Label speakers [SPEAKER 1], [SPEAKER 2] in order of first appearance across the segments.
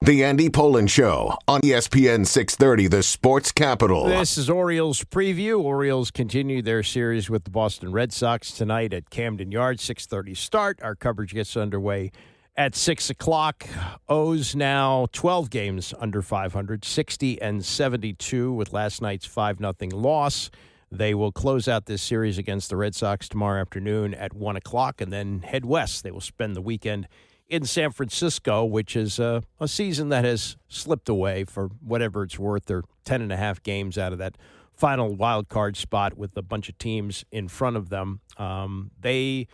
[SPEAKER 1] The Andy Poland Show on ESPN 630, the sports capital.
[SPEAKER 2] This is Orioles preview. Orioles continue their series with the Boston Red Sox tonight at Camden Yards, 6:30 start. Our coverage gets underway at 6 o'clock. O's now 12 games under 500, 60-72 with last night's 5-0 loss. They will close out this series against the Red Sox tomorrow afternoon at 1 o'clock and then head west. They will spend the weekend in San Francisco, which is a season that has slipped away for whatever it's worth. They're 10.5 games out of that final wild card spot with a bunch of teams in front of them. They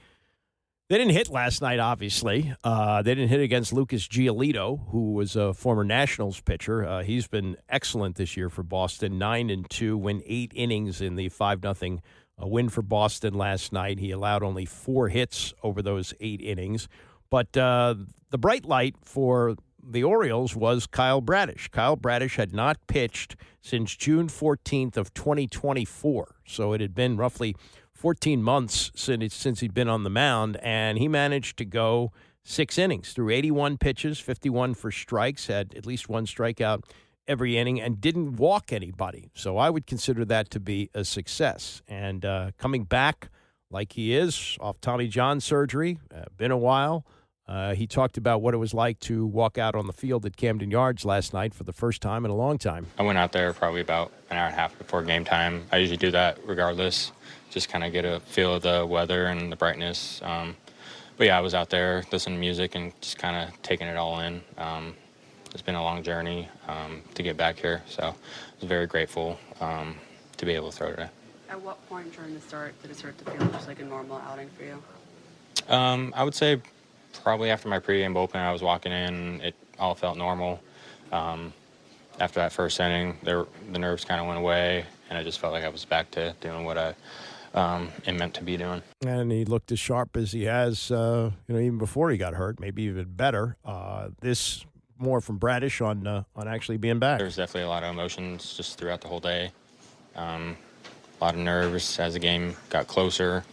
[SPEAKER 2] didn't hit last night, obviously. They didn't hit against Lucas Giolito, who was a former Nationals pitcher. He's been excellent this year for Boston, 9-2, win 8 innings in the 5-0 win for Boston last night. He allowed only 4 hits over those 8 innings. But the bright light for the Orioles was Kyle Bradish. Kyle Bradish had not pitched since June 14th of 2024. So it had been roughly 14 months since he'd been on the mound, and he managed to go 6 innings through 81 pitches, 51 for strikes, had at least 1 strikeout every inning, and didn't walk anybody. So I would consider that to be a success. And coming back like he is off Tommy John surgery, been a while. He talked about what it was like to walk out on the field at Camden Yards last night for the first time in a long time.
[SPEAKER 3] I went out there probably about an hour and a half before game time. I usually do that regardless, just kind of get a feel of the weather and the brightness. But yeah, I was out there listening to music and just kind of taking it all in. It's been a long journey to get back here, so I was very grateful to be able to throw today.
[SPEAKER 4] At what point during the start did it start to feel just like a normal outing for you?
[SPEAKER 3] I would say probably after my pregame bullpen, I was walking in, it all felt normal. After that first inning, the nerves kind of went away, and I just felt like I was back to doing what I am meant to be doing.
[SPEAKER 2] And he looked as sharp as he has, even before he got hurt, maybe even better. This more from Bradish on actually being back.
[SPEAKER 3] There's definitely a lot of emotions just throughout the whole day. A lot of nerves as the game got closer,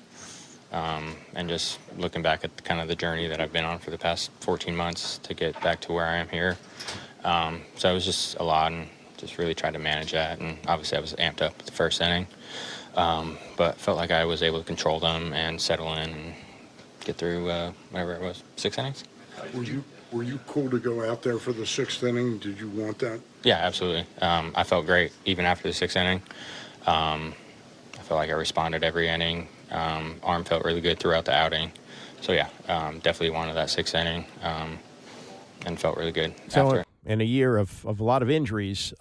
[SPEAKER 3] and just looking back at kind of the journey that I've been on for the past 14 months to get back to where I am here. So it was just a lot, and just really tried to manage that. And obviously I was amped up at the first inning, but felt like I was able to control them and settle in and get through whatever it was, 6 innings.
[SPEAKER 5] Were you cool to go out there for the 6th inning? Did you want that?
[SPEAKER 3] Yeah, absolutely. I felt great even after the 6th inning. I felt like I responded every inning. Arm felt really good throughout the outing. So, yeah, definitely wanted that 6th inning and felt really good after.
[SPEAKER 2] In a year of a lot of injuries,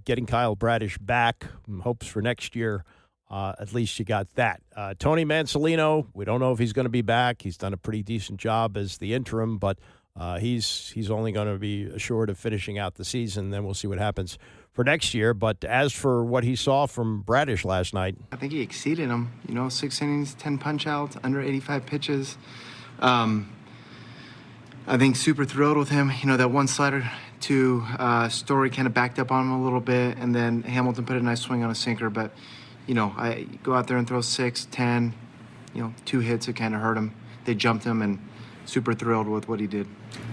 [SPEAKER 2] getting Kyle Bradish back, hopes for next year, at least you got that. Tony Mansolino, we don't know if he's going to be back. He's done a pretty decent job as the interim, but he's only going to be assured of finishing out the season. Then we'll see what happens for next year. But as for what he saw from Bradish last night,
[SPEAKER 6] I think he exceeded him. 6 innings, 10 punch-outs, under 85 pitches. I think super thrilled with him. That one slider to Story kind of backed up on him a little bit, and then Hamilton put a nice swing on a sinker. But, I go out there and throw 6, 10, 2 hits, it kind of hurt him. They jumped him, and super thrilled with what he did.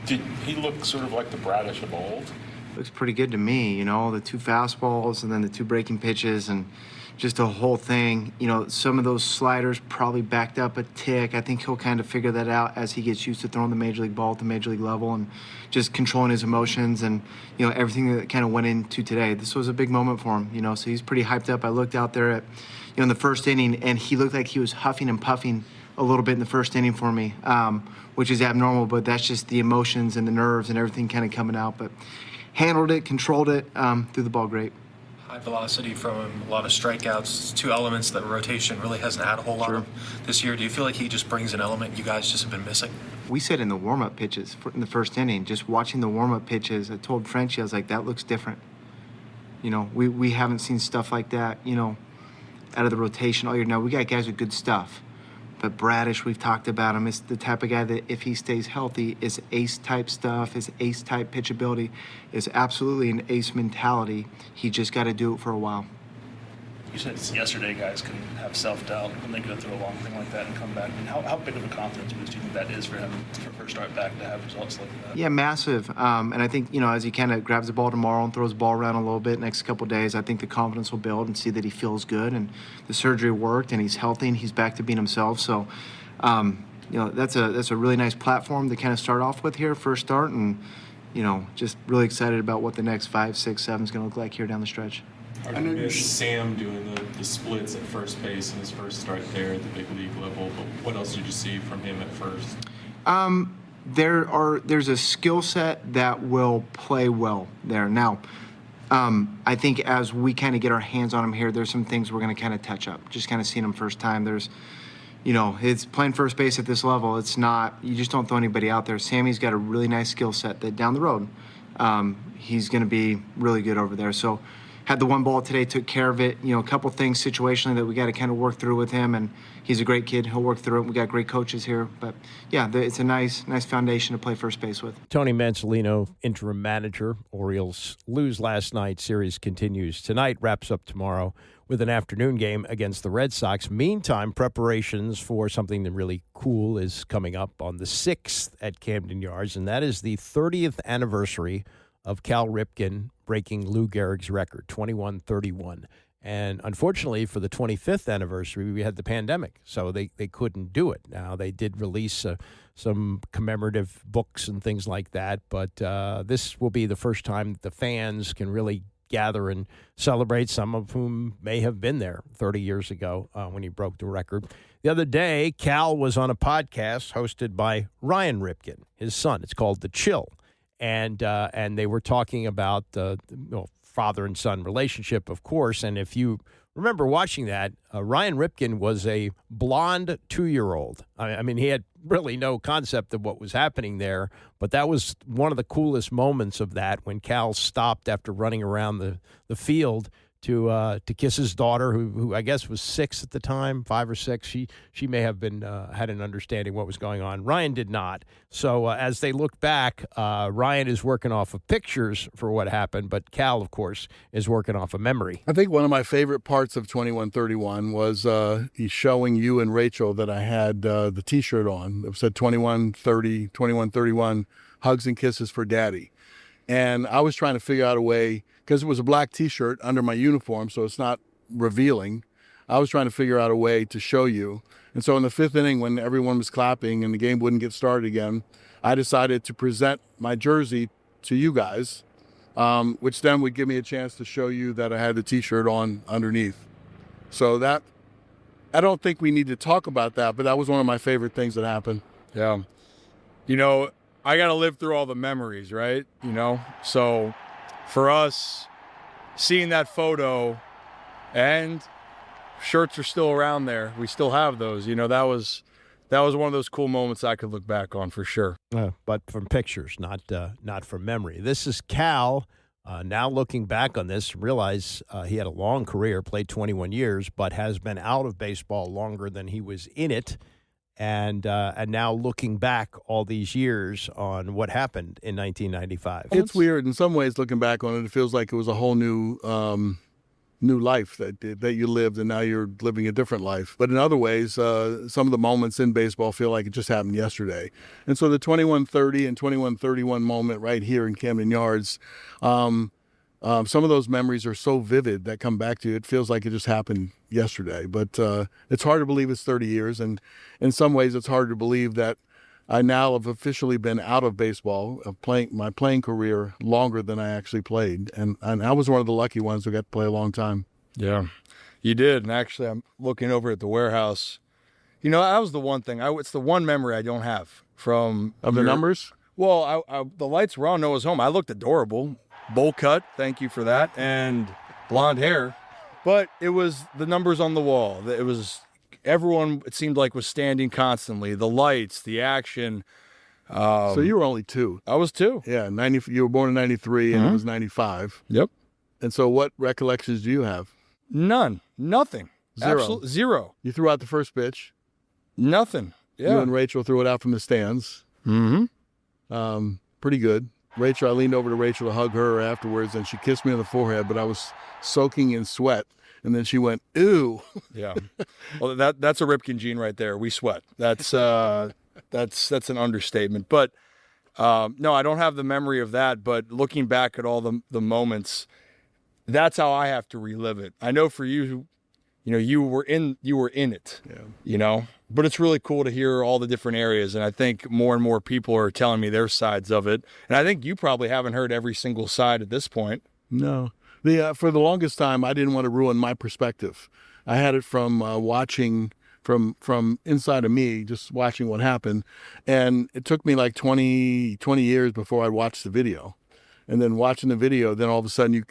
[SPEAKER 7] Did he look sort of like the Bradish of old?
[SPEAKER 6] Looks pretty good to me, the 2 fastballs and then the 2 breaking pitches and just the whole thing. Some of those sliders probably backed up a tick. I think he'll kind of figure that out as he gets used to throwing the major league ball at the major league level and just controlling his emotions and, everything that kind of went into today. This was a big moment for him, so he's pretty hyped up. I looked out there at, in the first inning, and he looked like he was huffing and puffing a little bit in the first inning for me, which is abnormal, but that's just the emotions and the nerves and everything kind of coming out. But handled it, controlled it, threw the ball great.
[SPEAKER 8] High velocity from him, a lot of strikeouts, 2 elements that rotation really hasn't had a whole lot of this year. Do you feel like he just brings an element you guys just have been missing?
[SPEAKER 6] We said in the warm-up pitches in the first inning, just watching the warm-up pitches, I told Frenchie, I was like, that looks different. We haven't seen stuff like that, out of the rotation all year. Now, we got guys with good stuff. But Bradish, we've talked about him, is the type of guy that if he stays healthy, is ace-type stuff, is ace-type pitchability, is absolutely an ace mentality. He just got to do it for a while.
[SPEAKER 7] You said yesterday guys can have self-doubt when they go through a long thing like that and come back. I mean, how big of a confidence boost do you think that is for him for first start back to have results like that?
[SPEAKER 6] Yeah, massive. And I think, as he kind of grabs the ball tomorrow and throws the ball around a little bit next couple of days, I think the confidence will build and see that he feels good and the surgery worked and he's healthy and he's back to being himself. So, that's a really nice platform to kind of start off with here, first start. And, just really excited about what the next 5, 6, 7 is going to look like here down the stretch.
[SPEAKER 9] I know you missed Sam doing the splits at first base in his first start there at the big league level, but what else did you see from him at first?
[SPEAKER 6] There's a skill set that will play well there. Now, I think as we kind of get our hands on him here, there's some things we're going to kind of touch up. Just kind of seeing him first time. There's, it's playing first base at this level. It's not, you just don't throw anybody out there. Sammy's got a really nice skill set that down the road, he's going to be really good over there. So, had the one ball today, took care of it. A couple things situationally that we got to kind of work through with him, and he's a great kid. He'll work through it. We got great coaches here, but yeah, it's a nice foundation to play first base with.
[SPEAKER 2] Tony Mansolino, interim manager. Orioles lose last night. Series continues tonight. Wraps up tomorrow with an afternoon game against the Red Sox. Meantime, preparations for something that really cool is coming up on the 6th at Camden Yards, and that is the 30th anniversary of Cal Ripken breaking Lou Gehrig's record, 21-31. And unfortunately, for the 25th anniversary, we had the pandemic, so they couldn't do it. Now, they did release some commemorative books and things like that, but this will be the first time the fans can really gather and celebrate, some of whom may have been there 30 years ago when he broke the record. The other day, Cal was on a podcast hosted by Ryan Ripken, his son. It's called The Chill. And they were talking about the father and son relationship, of course. And if you remember watching that, Ryan Ripken was a blonde 2-year-old. I mean, he had really no concept of what was happening there. But that was one of the coolest moments of that, when Cal stopped after running around the field to kiss his daughter, who I guess was 6 at the time, 5 or 6. She may have been had an understanding what was going on. Ryan did not. So as they look back, Ryan is working off of pictures for what happened, but Cal, of course, is working off of memory.
[SPEAKER 5] I think one of my favorite parts of 21-31 was he's showing you and Rachel that I had the T-shirt on. It said 21-30, 21-31, hugs and kisses for Daddy. And I was trying to figure out a way, because it was a black T-shirt under my uniform, so it's not revealing. I was trying to figure out a way to show you. And so in the 5th inning, when everyone was clapping and the game wouldn't get started again, I decided to present my jersey to you guys, which then would give me a chance to show you that I had the T-shirt on underneath. So that, I don't think we need to talk about that, but that was one of my favorite things that happened.
[SPEAKER 10] Yeah. I got to live through all the memories, right? So for us, seeing that photo, and shirts are still around there. We still have those. That was one of those cool moments I could look back on for sure.
[SPEAKER 2] But from pictures, not from memory. This is Cal. Now looking back on this, realize he had a long career, played 21 years, but has been out of baseball longer than he was in it. And now looking back all these years on what happened in 1995.
[SPEAKER 5] It's weird. In some ways, looking back on it, it feels like it was a whole new life that you lived, and now you're living a different life. But in other ways, some of the moments in baseball feel like it just happened yesterday. And so the 21-30 and 21-31 moment right here in Camden Yards, some of those memories are so vivid that come back to you. It feels like it just happened yesterday. But it's hard to believe it's 30 years. And in some ways, it's hard to believe that I now have officially been out of baseball, my playing career longer than I actually played. And I was one of the lucky ones who got to play a long time.
[SPEAKER 10] Yeah, you did. And actually, I'm looking over at the warehouse. That was the one thing. It's the one memory I don't have from...
[SPEAKER 5] Of the numbers?
[SPEAKER 10] Well, the lights were on Noah's home. I looked adorable. Bowl cut, thank you for that, and blonde hair. But it was the numbers on the wall. It was everyone, it seemed like, was standing constantly. The lights, the action.
[SPEAKER 5] So you were only 2.
[SPEAKER 10] I was 2.
[SPEAKER 5] Yeah, you were born in 93, and it was 95.
[SPEAKER 10] Yep.
[SPEAKER 5] And so what recollections do you have?
[SPEAKER 10] None. Nothing.
[SPEAKER 5] 0.
[SPEAKER 10] Absolutely 0.
[SPEAKER 5] You threw out the first pitch.
[SPEAKER 10] Nothing. Yeah.
[SPEAKER 5] You and Rachel threw it out from the stands.
[SPEAKER 10] Mm-hmm.
[SPEAKER 5] Pretty good. I leaned over to Rachel to hug her afterwards, and she kissed me on the forehead, but I was soaking in sweat. And then she went, ooh.
[SPEAKER 10] Yeah. Well, that's a Ripken gene right there. We sweat. That's an understatement. But no, I don't have the memory of that. But looking back at all the moments, that's how I have to relive it. I know for you, you were in it.
[SPEAKER 5] Yeah.
[SPEAKER 10] But it's really cool to hear all the different areas. And I think more and more people are telling me their sides of it. And I think you probably haven't heard every single side at this point.
[SPEAKER 5] No. For the longest time, I didn't want to ruin my perspective. I had it from watching from inside of me, just watching what happened. And it took me like 20 years before I watched the video. And then watching the video, then all of a sudden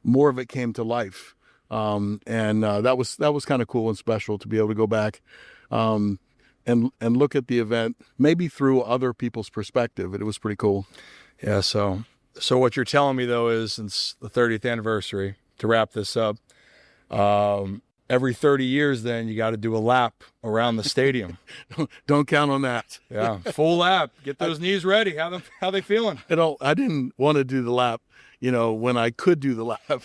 [SPEAKER 5] more of it came to life. And that was kind of cool and special to be able to go back and look at the event, maybe through other people's perspective. It was pretty cool.
[SPEAKER 10] Yeah, so what you're telling me, though, is since the 30th anniversary, to wrap this up, every 30 years, then you got to do a lap around the stadium.
[SPEAKER 5] Don't count on that.
[SPEAKER 10] Yeah, full lap. Get those knees ready. How they feeling?
[SPEAKER 5] I didn't want to do the lap, when I could do the lap.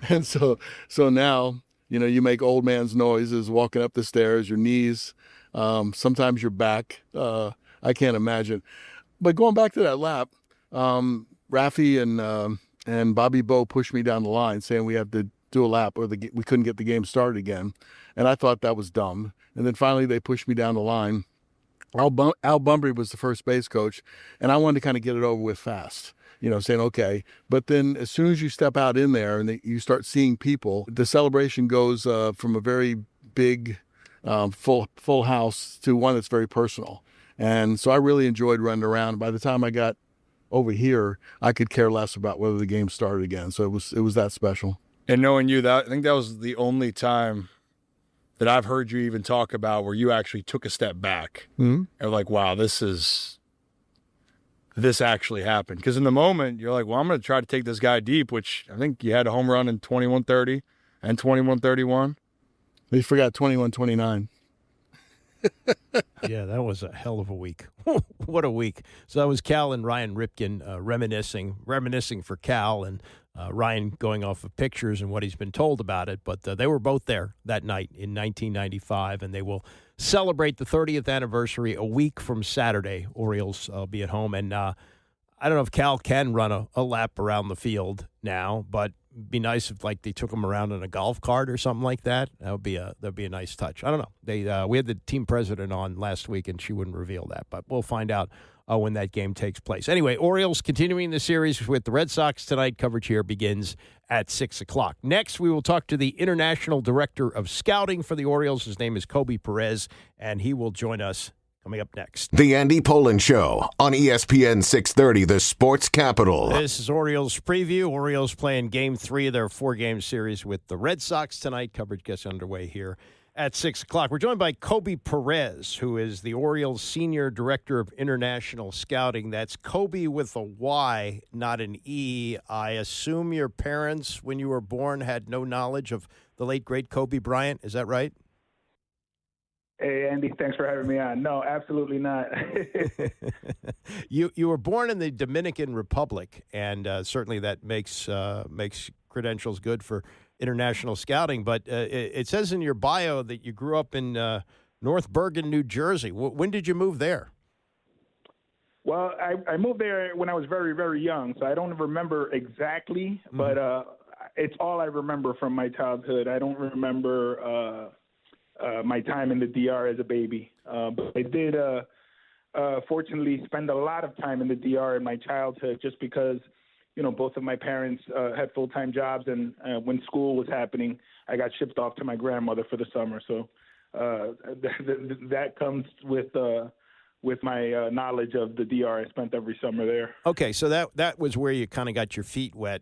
[SPEAKER 5] And so now, you make old man's noises walking up the stairs, your knees, sometimes your back. I can't imagine. But going back to that lap, Rafi and Bobby Bo pushed me down the line saying we have to do a lap or we couldn't get the game started again. And I thought that was dumb. And then finally they pushed me down the line. Al Bunbury was the first base coach, and I wanted to kind of get it over with fast, saying, okay. But then as soon as you step out in there and you start seeing people, the celebration goes from a very big, full house to one that's very personal. And so I really enjoyed running around. By the time I got over here, I could care less about whether the game started again. So it was that special.
[SPEAKER 10] And knowing you, I think that was the only time that I've heard you even talk about where you actually took a step back.
[SPEAKER 5] Mm-hmm.
[SPEAKER 10] And like, wow, this actually happened. Because in the moment, you're like, well, I'm going to try to take this guy deep, which I think you had a home run in 21-30 and 21-31.
[SPEAKER 5] You forgot 21-29.
[SPEAKER 2] Yeah, that was a hell of a week. What a week. So that was Cal and Ryan Ripken reminiscing for Cal, and Ryan going off of pictures and what he's been told about it. But they were both there that night in 1995, and they will celebrate the 30th anniversary a week from Saturday. Orioles be at home. And I don't know if Cal can run a lap around the field now, but it'd be nice if they took him around in a golf cart or something like that. That'd be a nice touch. I don't know. We had the team president on last week, and she wouldn't reveal that, but we'll find out when that game takes place. Anyway, Orioles continuing the series with the Red Sox tonight. Coverage here begins at 6 o'clock. Next, we will talk to the International Director of Scouting for the Orioles. His name is Koby Perez, and he will join us coming up next.
[SPEAKER 1] The Andy Pollin Show on ESPN 630, the Sports Capital.
[SPEAKER 2] This is Orioles preview. Orioles playing Game 3 of their 4-game series with the Red Sox tonight. Coverage gets underway here at 6 o'clock. We're joined by Koby Perez, who is the Orioles Senior Director of International Scouting. That's Koby with a Y, not an E. I assume your parents, when you were born, had no knowledge of the late, great Kobe Bryant. Is that right?
[SPEAKER 11] Hey, Andy, thanks for having me on. No, absolutely not.
[SPEAKER 2] You were born in the Dominican Republic, and certainly that makes credentials good for international scouting. But it says in your bio that you grew up in North Bergen, New Jersey. When did you move there?
[SPEAKER 11] Well, I moved there when I was very, very young, so I don't remember exactly, but it's all I remember from my childhood. I don't remember my time in the DR as a baby. But I did, fortunately, spend a lot of time in the DR in my childhood just because, both of my parents had full-time jobs, and when school was happening, I got shipped off to my grandmother for the summer. So that comes with my knowledge of the DR. I spent every summer there.
[SPEAKER 2] Okay, so that was where you kind of got your feet wet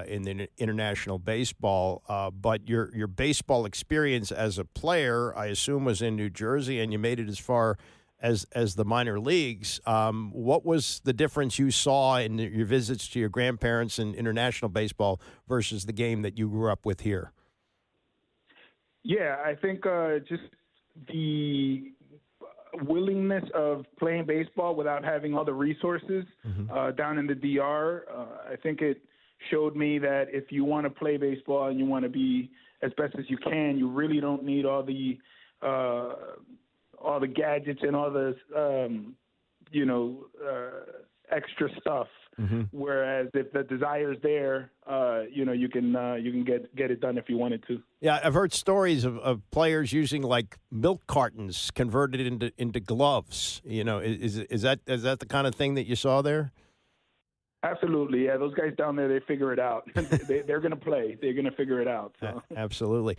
[SPEAKER 2] in the international baseball. But your baseball experience as a player, I assume, was in New Jersey, and you made it as far as the minor leagues. What was the difference you saw in your visits to your grandparents in international baseball versus the game that you grew up with here?
[SPEAKER 11] Yeah, I think just the willingness of playing baseball without having all the resources down in the DR, I think it showed me that if you want to play baseball and you want to be as best as you can, you really don't need all the gadgets and all the extra stuff.
[SPEAKER 2] Mm-hmm.
[SPEAKER 11] Whereas if the desire's there, you can get it done if you wanted to.
[SPEAKER 2] Yeah, I've heard stories of players using like milk cartons converted into gloves. Is that the kind of thing that you saw there?
[SPEAKER 11] Absolutely, yeah. Those guys down there, they figure it out. They're going to play. They're going to figure it out. So.
[SPEAKER 2] Absolutely.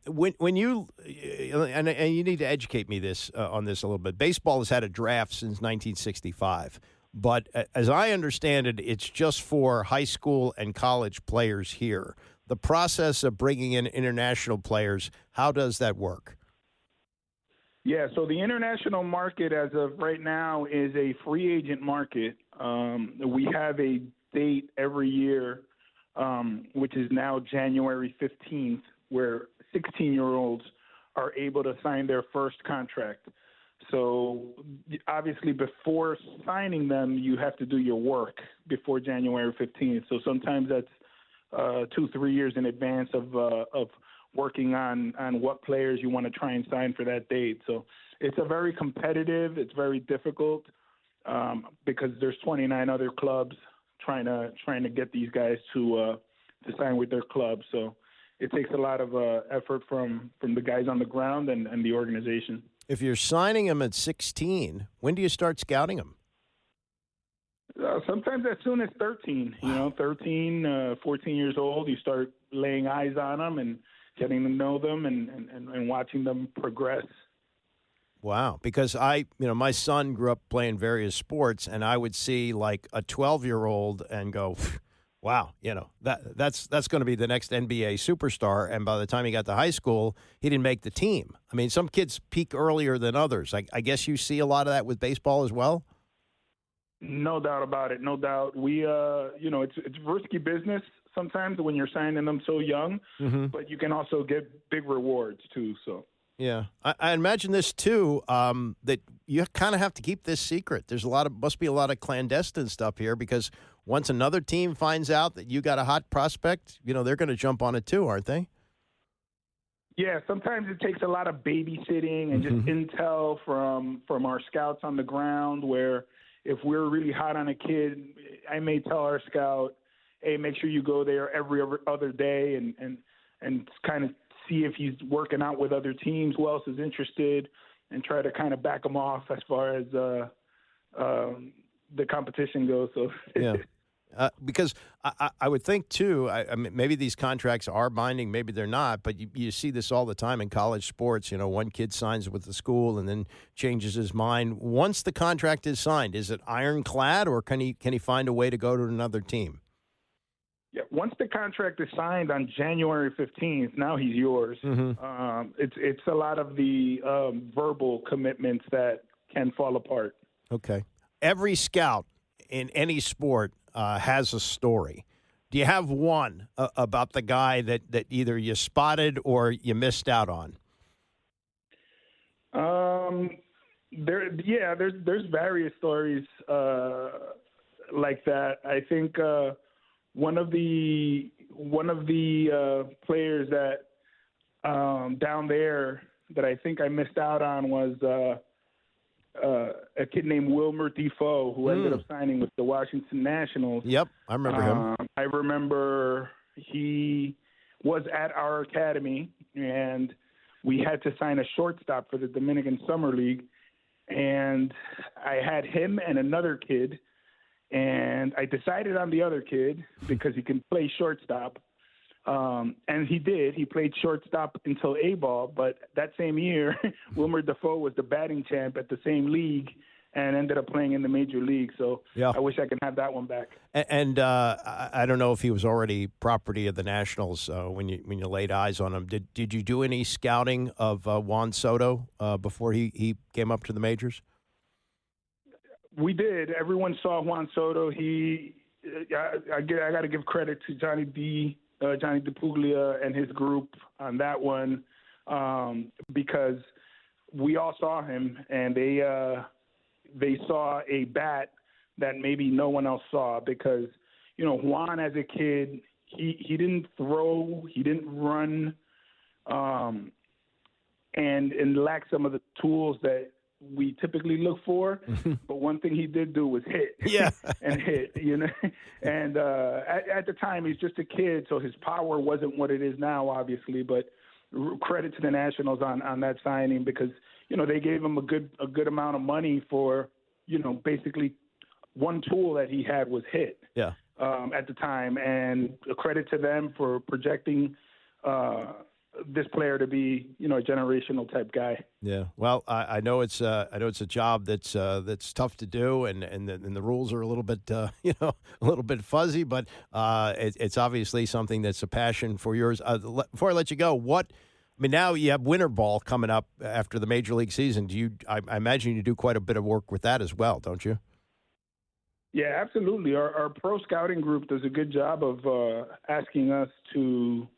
[SPEAKER 2] When you and you need to educate me on this a little bit. Baseball has had a draft since 1965, but as I understand it, it's just for high school and college players here. The process of bringing in international players, how does that work?
[SPEAKER 11] Yeah, so the international market as of right now is a free agent market. We have a date every year, which is now January 15th, where 16-year-olds are able to sign their first contract. So obviously before signing them, you have to do your work before January 15th. So sometimes that's 2-3 years in advance of working on what players you want to try and sign for that date. So it's a very competitive, it's very difficult because there's 29 other clubs trying to get these guys to sign with their club. So it takes a lot of effort from the guys on the ground and the organization.
[SPEAKER 2] If you're signing them at 16, when do you start scouting them?
[SPEAKER 11] Sometimes as soon as 13, 13, 14 years old, you start laying eyes on them and getting to know them and watching them progress.
[SPEAKER 2] Wow. Because my son grew up playing various sports, and I would see like a 12-year-old and go, wow, that's going to be the next NBA superstar. And by the time he got to high school, he didn't make the team. I mean, some kids peak earlier than others. I guess you see a lot of that with baseball as well?
[SPEAKER 11] No doubt about it. No doubt. We, it's risky business sometimes when you're signing them so young, but you can also get big rewards too. So.
[SPEAKER 2] Yeah, I imagine this too. That you kind of have to keep this secret. There's must be a lot of clandestine stuff here because once another team finds out that you got a hot prospect, they're going to jump on it too, aren't they?
[SPEAKER 11] Yeah, sometimes it takes a lot of babysitting and just intel from our scouts on the ground. Where if we're really hot on a kid, I may tell our scout, hey, make sure you go there every other day and kind of see if he's working out with other teams, who else is interested, and try to kind of back him off as far as the competition goes. So
[SPEAKER 2] yeah, because I would think too. I mean, maybe these contracts are binding, maybe they're not. But you see this all the time in college sports. One kid signs with the school and then changes his mind. Once the contract is signed, is it ironclad, or can he find a way to go to another team?
[SPEAKER 11] Yeah, once the contract is signed on January 15th, now he's yours. It's a lot of the verbal commitments that can fall apart.
[SPEAKER 2] Okay. Every scout in any sport has a story. Do you have one about the guy that either you spotted or you missed out on?
[SPEAKER 11] There's various stories like that. I think one of the players that down there that I think I missed out on was a kid named Wilmer Defoe, who ended up signing with the Washington Nationals.
[SPEAKER 2] Yep, I remember him.
[SPEAKER 11] I remember he was at our academy, and we had to sign a shortstop for the Dominican Summer League, and I had him and another kid. And I decided on the other kid because he can play shortstop. And he did. He played shortstop until A-ball. But that same year, Wilmer Defoe was the batting champ at the same league and ended up playing in the major league. So yeah. I wish I could have that one back.
[SPEAKER 2] And I don't know if he was already property of the Nationals when you laid eyes on him. Did you do any scouting of Juan Soto before he came up to the majors?
[SPEAKER 11] We did. Everyone saw Juan Soto. I got to give credit to Johnny DePuglia and his group on that one because we all saw him, and they saw a bat that maybe no one else saw because, Juan as a kid, he didn't throw, he didn't run, and lacked some of the tools that we typically look for. But one thing he did do was hit.
[SPEAKER 2] Yeah.
[SPEAKER 11] And hit, And at the time, he's just a kid, so his power wasn't what it is now, obviously. But credit to the Nationals on that signing because, they gave him a good amount of money for, basically one tool that he had was hit.
[SPEAKER 2] Yeah.
[SPEAKER 11] At the time, and a credit to them for projecting this player to be, a generational type guy.
[SPEAKER 2] Yeah. Well, I know it's a job that's tough to do, and the rules are a little bit a little bit fuzzy, but it's obviously something that's a passion for yours. Before I let you go, now you have winter ball coming up after the major league season. I imagine you do quite a bit of work with that as well, don't you?
[SPEAKER 11] Yeah, absolutely. Our pro scouting group does a good job of asking us to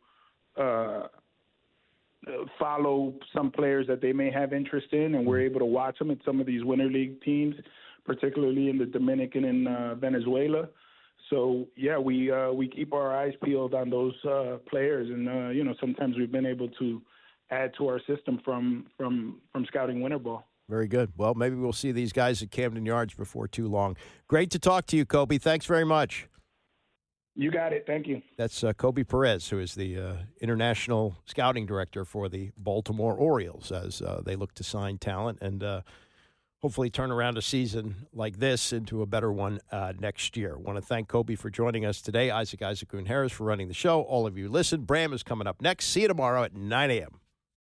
[SPEAKER 11] follow some players that they may have interest in, and we're able to watch them at some of these winter league teams, particularly in the Dominican and Venezuela. So yeah, we keep our eyes peeled on those players, and sometimes we've been able to add to our system from scouting winter ball.
[SPEAKER 2] Very good. Well, maybe we'll see these guys at Camden Yards before too long. Great to talk to you, Koby. Thanks very much.
[SPEAKER 11] You got it. Thank you.
[SPEAKER 2] That's Koby Perez, who is the international scouting director for the Baltimore Orioles, as they look to sign talent and hopefully turn around a season like this into a better one next year. Want to thank Koby for joining us today. Isaac Harris for running the show. All of you listen. Bram is coming up next. See you tomorrow at 9 a.m.